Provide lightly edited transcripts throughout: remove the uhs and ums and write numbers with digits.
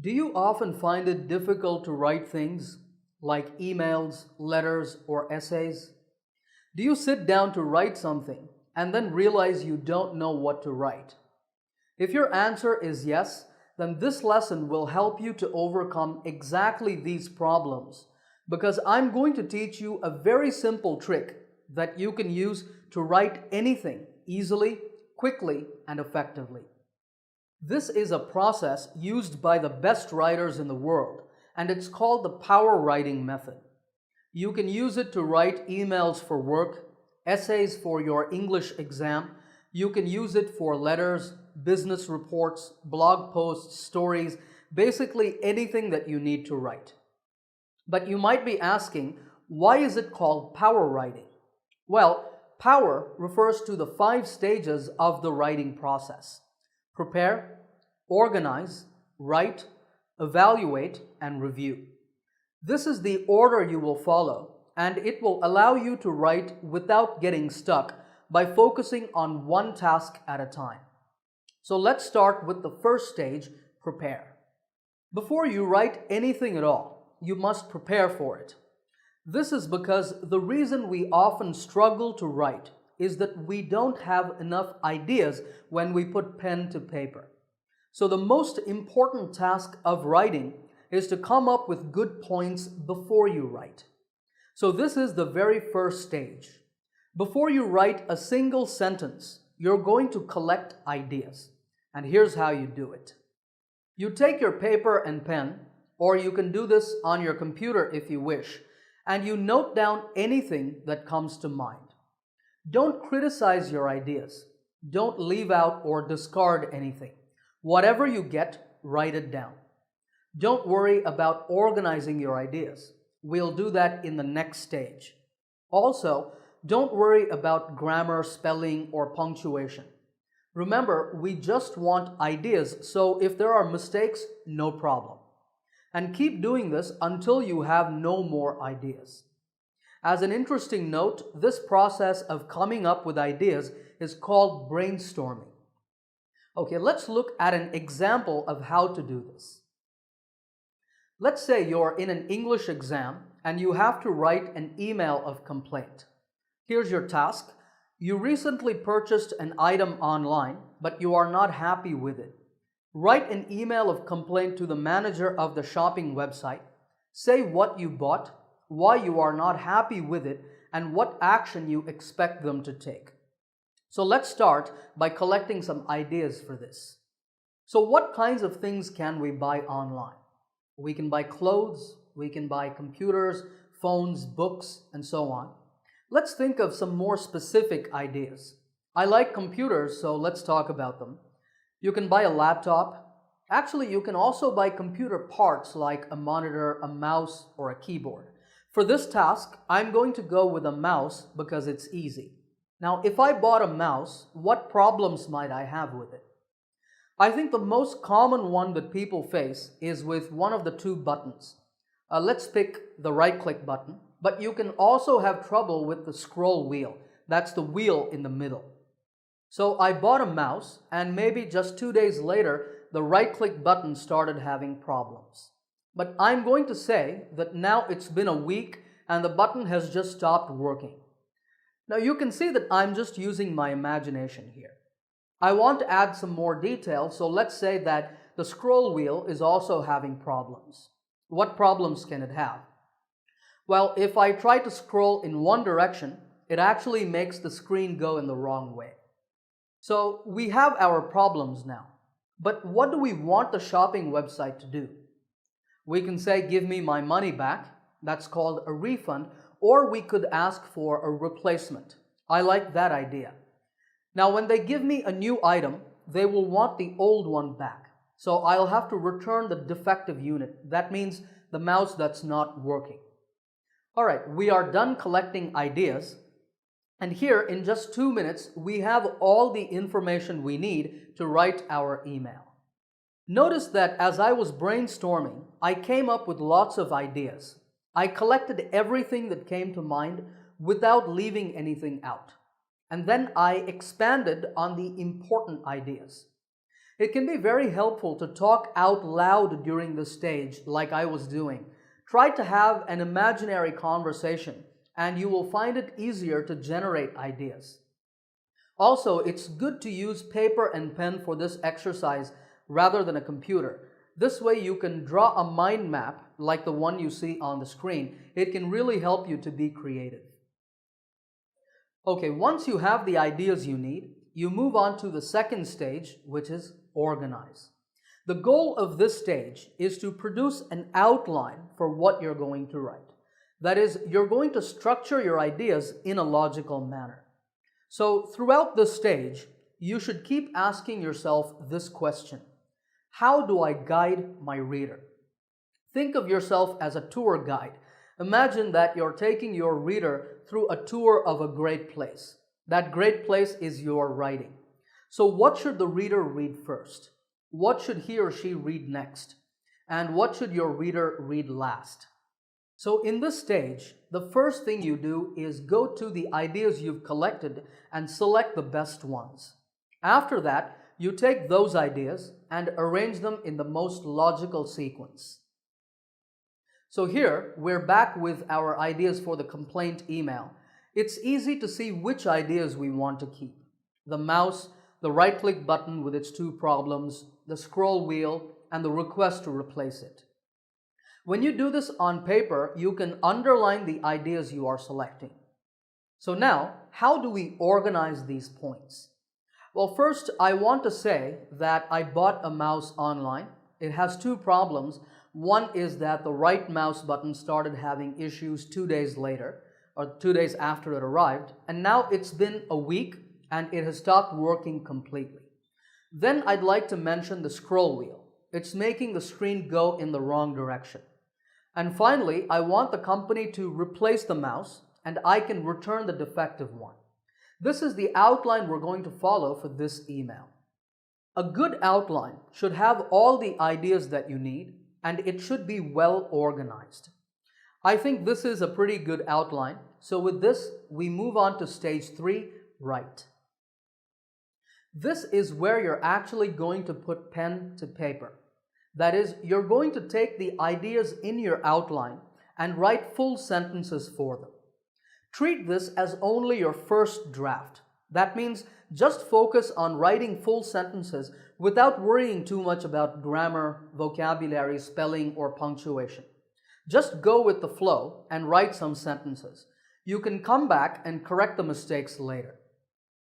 Do you often find it difficult to write things like emails, letters, or essays? Do you sit down to write something and then realize you don't know what to write? If your answer is yes, then this lesson will help you to overcome exactly these problems because I'm going to teach you a very simple trick that you can use to write anything easily, quickly, and effectively. This is a process used by the best writers in the world, and it's called the power writing method. You can use it to write emails for work, essays for your English exam. You can use it for letters, business reports, blog posts, stories, basically anything that you need to write. But you might be asking, why is it called power writing? Well, power refers to the 5 stages of the writing process: prepare, organize, write, evaluate, and review. This is the order you will follow, and it will allow you to write without getting stuck by focusing on one task at a time. So let's start with the first stage, prepare. Before you write anything at all, you must prepare for it. This is because the reason we often struggle to write is that we don't have enough ideas when we put pen to paper. So the most important task of writing is to come up with good points before you write. So this is the very first stage. Before you write a single sentence, you're going to collect ideas. And here's how you do it. You take your paper and pen, or you can do this on your computer if you wish, and you note down anything that comes to mind. Don't criticize your ideas. Don't leave out or discard anything. Whatever you get, write it down. Don't worry about organizing your ideas. We'll do that in the next stage. Also, don't worry about grammar, spelling, or punctuation. Remember, we just want ideas, so if there are mistakes, no problem. And keep doing this until you have no more ideas. As an interesting note, this process of coming up with ideas is called brainstorming. Okay, let's look at an example of how to do this. Let's say you're in an English exam and you have to write an email of complaint. Here's your task. You recently purchased an item online, but you are not happy with it. Write an email of complaint to the manager of the shopping website. Say what you bought, why you are not happy with it, and what action you expect them to take. So let's start by collecting some ideas for this. So what kinds of things can we buy online? We can buy clothes, we can buy computers, phones, books, and so on. Let's think of some more specific ideas. I like computers, so let's talk about them. You can buy a laptop. Actually, you can also buy computer parts like a monitor, a mouse, or a keyboard. For this task, I'm going to go with a mouse because it's easy. Now, if I bought a mouse, what problems might I have with it? I think the most common one that people face is with one of the two buttons. Let's pick the right-click button, but you can also have trouble with the scroll wheel. That's the wheel in the middle. So I bought a mouse, and maybe just 2 days later, the right-click button started having problems. But I'm going to say that now it's been a week and the button has just stopped working. Now you can see that I'm just using my imagination here. I want to add some more detail, so let's say that the scroll wheel is also having problems. What problems can it have? Well, if I try to scroll in one direction, it actually makes the screen go in the wrong way. So we have our problems now. But what do we want the shopping website to do? We can say, give me my money back. That's called a refund. Or we could ask for a replacement. I like that idea. Now, when they give me a new item, they will want the old one back. So I'll have to return the defective unit. That means the mouse that's not working. All right, we are done collecting ideas. And here, in just 2 minutes, we have all the information we need to write our email. Notice that as I was brainstorming, I came up with lots of ideas. I collected everything that came to mind without leaving anything out. And then I expanded on the important ideas. It can be very helpful to talk out loud during this stage, like I was doing. Try to have an imaginary conversation, and you will find it easier to generate ideas. Also, it's good to use paper and pen for this exercise rather than a computer. This way you can draw a mind map like the one you see on the screen. It can really help you to be creative. Okay, once you have the ideas you need, you move on to the second stage, which is organize. The goal of this stage is to produce an outline for what you're going to write. That is, you're going to structure your ideas in a logical manner. So throughout this stage, you should keep asking yourself this question: how do I guide my reader? Think of yourself as a tour guide. Imagine that you're taking your reader through a tour of a great place. That great place is your writing. So what should the reader read first? What should he or she read next? And what should your reader read last? So in this stage, the first thing you do is go to the ideas you've collected and select the best ones. After that, you take those ideas and arrange them in the most logical sequence. So here, we're back with our ideas for the complaint email. It's easy to see which ideas we want to keep: the mouse, the right-click button with its two problems, the scroll wheel, and the request to replace it. When you do this on paper, you can underline the ideas you are selecting. So now, how do we organize these points? Well, first, I want to say that I bought a mouse online. It has two problems. One is that the right mouse button started having issues 2 days later, or 2 days after it arrived, and now it's been a week and it has stopped working completely. Then I'd like to mention the scroll wheel. It's making the screen go in the wrong direction. And finally, I want the company to replace the mouse, and I can return the defective one. This is the outline we're going to follow for this email. A good outline should have all the ideas that you need, and it should be well organized. I think this is a pretty good outline, so with this, we move on to stage 3, write. This is where you're actually going to put pen to paper. That is, you're going to take the ideas in your outline and write full sentences for them. Treat this as only your first draft. That means just focus on writing full sentences without worrying too much about grammar, vocabulary, spelling, or punctuation. Just go with the flow and write some sentences. You can come back and correct the mistakes later.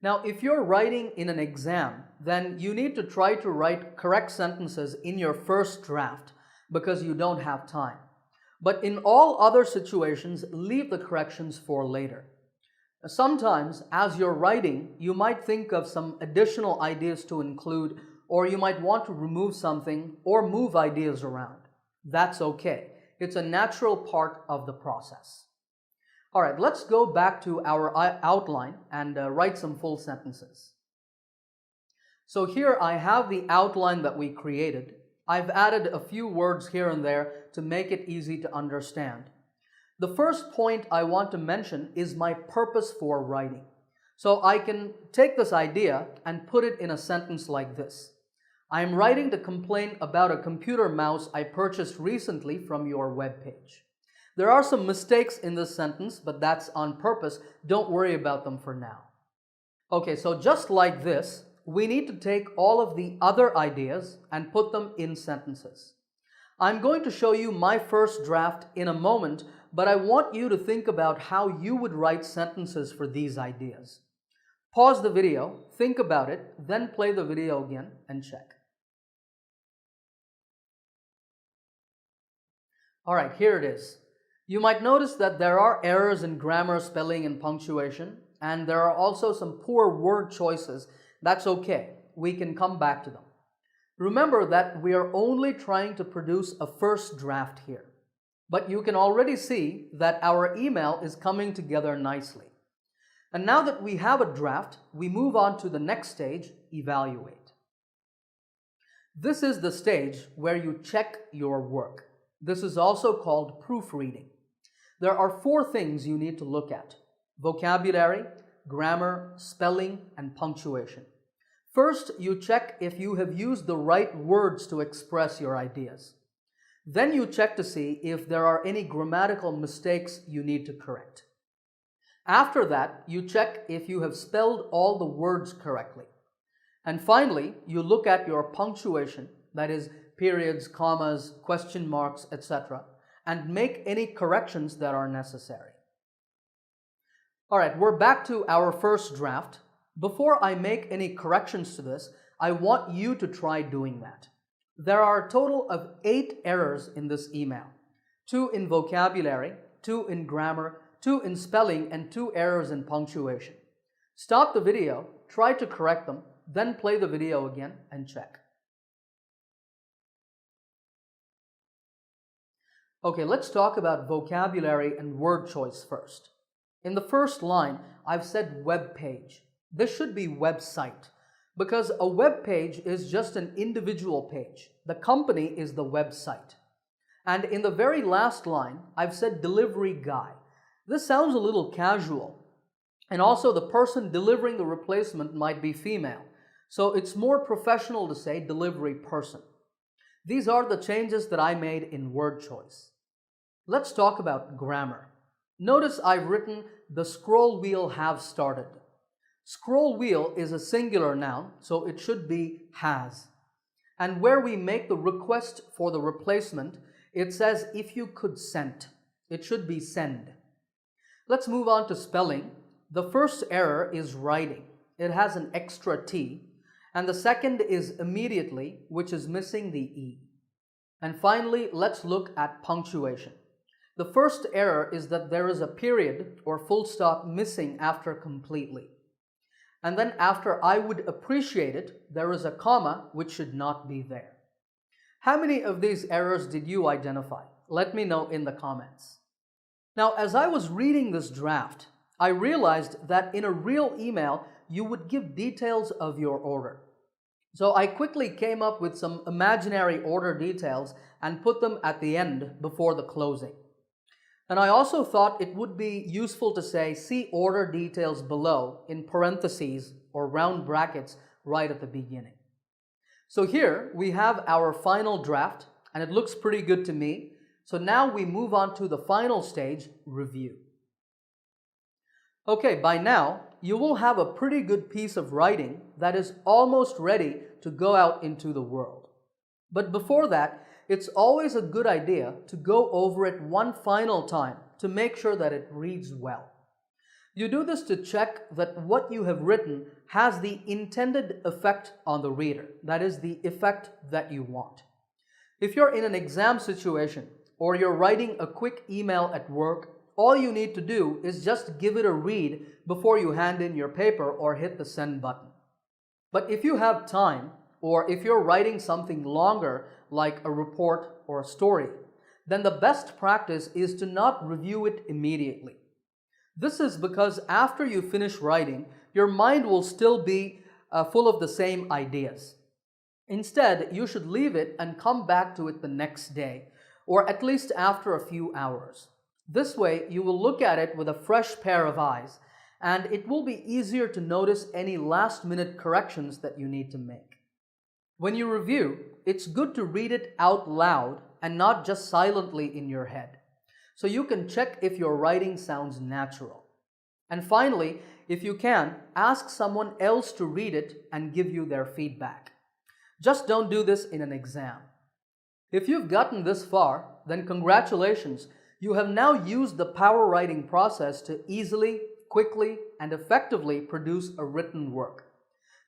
Now, if you're writing in an exam, then you need to try to write correct sentences in your first draft because you don't have time. But in all other situations, leave the corrections for later. Sometimes, as you're writing, you might think of some additional ideas to include, or you might want to remove something or move ideas around. That's okay. It's a natural part of the process. All right, let's go back to our outline and write some full sentences. So here I have the outline that we created. I've added a few words here and there to make it easy to understand. The first point I want to mention is my purpose for writing. So I can take this idea and put it in a sentence like this. I am writing to complain about a computer mouse I purchased recently from your webpage. There are some mistakes in this sentence, but that's on purpose. Don't worry about them for now. Okay, so just like this, we need to take all of the other ideas and put them in sentences. I'm going to show you my first draft in a moment, but I want you to think about how you would write sentences for these ideas. Pause the video, think about it, then play the video again and check. All right, here it is. You might notice that there are errors in grammar, spelling, and punctuation, and there are also some poor word choices. That's okay. We can come back to them. Remember that we are only trying to produce a first draft here. But you can already see that our email is coming together nicely. And now that we have a draft, we move on to the next stage, evaluate. This is the stage where you check your work. This is also called proofreading. There are 4 things you need to look at: vocabulary, grammar, spelling, and punctuation. First, you check if you have used the right words to express your ideas. Then you check to see if there are any grammatical mistakes you need to correct. After that, you check if you have spelled all the words correctly. And finally, you look at your punctuation, that is, periods, commas, question marks, etc., and make any corrections that are necessary. All right, we're back to our first draft. Before I make any corrections to this, I want you to try doing that. There are a total of 8 errors in this email. 2 in vocabulary, 2 in grammar, 2 in spelling, and 2 errors in punctuation. Stop the video, try to correct them, then play the video again and check. Okay, let's talk about vocabulary and word choice first. In the first line, I've said web page. This should be website, because a web page is just an individual page. The company is the website. And in the very last line, I've said delivery guy. This sounds a little casual. And also the person delivering the replacement might be female. So it's more professional to say delivery person. These are the changes that I made in word choice. Let's talk about grammar. Notice I've written the scroll wheel have started. Scroll wheel is a singular noun, so it should be has. And where we make the request for the replacement, it says if you could send. It should be send. Let's move on to spelling. The first error is writing. It has an extra T. And the second is immediately, which is missing the E. And finally, let's look at punctuation. The first error is that there is a period or full stop missing after completely. And then after I would appreciate it, there is a comma which should not be there. How many of these errors did you identify? Let me know in the comments. Now, as I was reading this draft, I realized that in a real email, you would give details of your order. So I quickly came up with some imaginary order details and put them at the end before the closing. And I also thought it would be useful to say, see order details below in parentheses or round brackets right at the beginning. So here we have our final draft, and it looks pretty good to me. So now we move on to the final stage, review. Okay, by now, you will have a pretty good piece of writing that is almost ready to go out into the world. But before that, it's always a good idea to go over it one final time to make sure that it reads well. You do this to check that what you have written has the intended effect on the reader, that is, the effect that you want. If you're in an exam situation or you're writing a quick email at work, all you need to do is just give it a read before you hand in your paper or hit the send button. But if you have time, or if you're writing something longer like a report or a story, then the best practice is to not review it immediately. This is because after you finish writing, your mind will still be full of the same ideas. Instead, you should leave it and come back to it the next day, or at least after a few hours. This way, you will look at it with a fresh pair of eyes, and it will be easier to notice any last-minute corrections that you need to make. When you review, it's good to read it out loud and not just silently in your head, so you can check if your writing sounds natural. And finally, if you can, ask someone else to read it and give you their feedback. Just don't do this in an exam. If you've gotten this far, then congratulations, you have now used the power writing process to easily, quickly, and effectively produce a written work.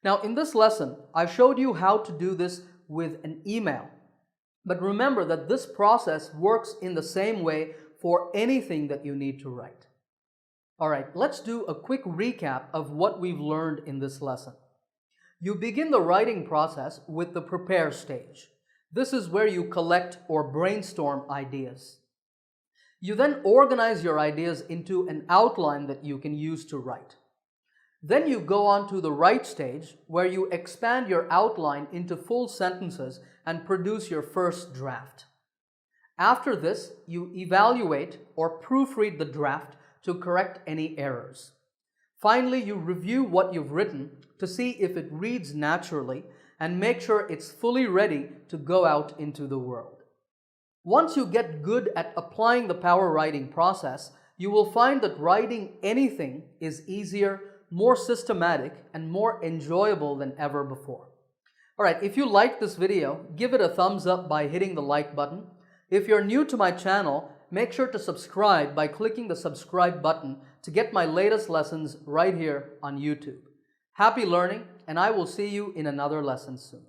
Now, in this lesson, I showed you how to do this with an email. But remember that this process works in the same way for anything that you need to write. All right, let's do a quick recap of what we've learned in this lesson. You begin the writing process with the prepare stage. This is where you collect or brainstorm ideas. You then organize your ideas into an outline that you can use to write. Then you go on to the write stage, where you expand your outline into full sentences and produce your first draft. After this, you evaluate or proofread the draft to correct any errors. Finally, you review what you've written to see if it reads naturally and make sure it's fully ready to go out into the world. Once you get good at applying the power writing process, you will find that writing anything is easier, more systematic, and more enjoyable than ever before. Alright, if you liked this video, give it a thumbs up by hitting the like button. If you're new to my channel, make sure to subscribe by clicking the subscribe button to get my latest lessons right here on YouTube. Happy learning, and I will see you in another lesson soon.